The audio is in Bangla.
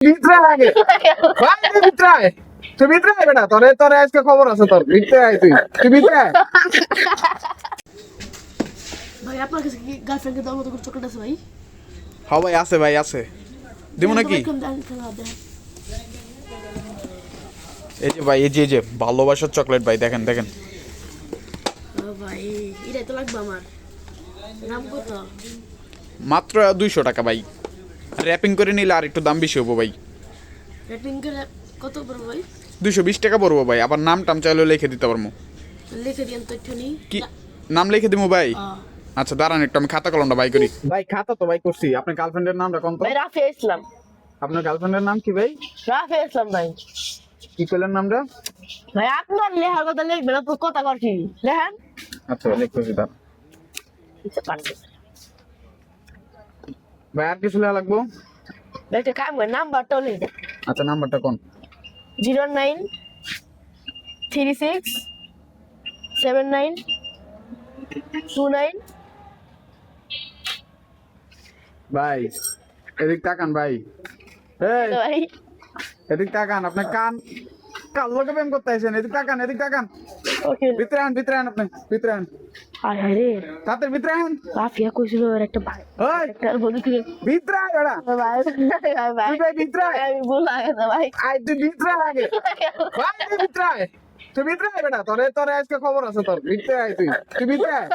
ভিতরে আগে ভাই ভিতরে আয়। তুই ভিতরে আয় বেটা, তোরে আজকে খবর আছে তোর। ভিতরে আয় তুই ভিতরে আয়। ভাই আপনার কাছে কি গার্লফ্রেন্ডকে দেওয়ার মতো কোনো চকলেট আছে ভাই? হ্যাঁ ভাই আছে, ভাই আছে, দিব নাকি? এই যে ভাই, এই যে ভালোবাসার চকলেট ভাই, দেখেন দেখেন। ভাই এটাই তো লাগবে আমার। নাম কত? মাত্র 200 টাকা ভাই। র্যাপিং করে নিলে আর একটু দাম বেশি হবো ভাই। রেটিং করে কত পড়বে ভাই? 220 টাকা পড়বো ভাই। আবার নাম টাম চাইলেও লিখে দিতে পারবো। লিখে দিন তো একটু নি। কি নাম লিখে দিবো ভাই? আচ্ছা দাঁড়ান একটু, আমি খাতা কলমটা বাই করি। ভাই খাতা তো ভাই করছি। আপনার গার্লফ্রেন্ডের নামটা কোন তো? ভাই রাফিয়া ইসলাম। আপনার গার্লফ্রেন্ডের নাম কি ভাই? রাফিয়া ইসলাম ভাই। কি করলেন নামটা? ভাই আপনার লেখার কথা লিখবেন, আপনার কথা করছি লেখান। আচ্ছা লিখতেছি তার। ভাই আর কিছু লেখা লাগবো? ভাই একটা কাম করেন, নাম্বারটা লিখে দেন। আচ্ছা নাম্বারটা কোন? 09367929। ভাই এদিক তাকান ভাই। এই ভাই এদিক তাকান। আপনি কান লোকে প্রেম করতে আইছেন। এদিক তাকান, এদিক তাকান। ওকে। ভিতরে আন আপনি, ভিতরে আন। আয় হায় রে, তাতে ভিতরে আন। রাফিয়া কইছিল ওর একটা ভাই। ওই একটা বন্ধু ছিল। ভিতরে আয় ওরা। ভাই ভাই তুই ভাই ভিতরে আয়। আমি ভুল হয়ে গেছে ভাই। আয় তুই ভিতরে আয় আগে। ভাই তুই ভিতরে আয়। তুই ভিতরে আয় বেটা, তোরে আজকে খবর আছে তোর। ভিতরে আয় তুই ভিতরে আয়।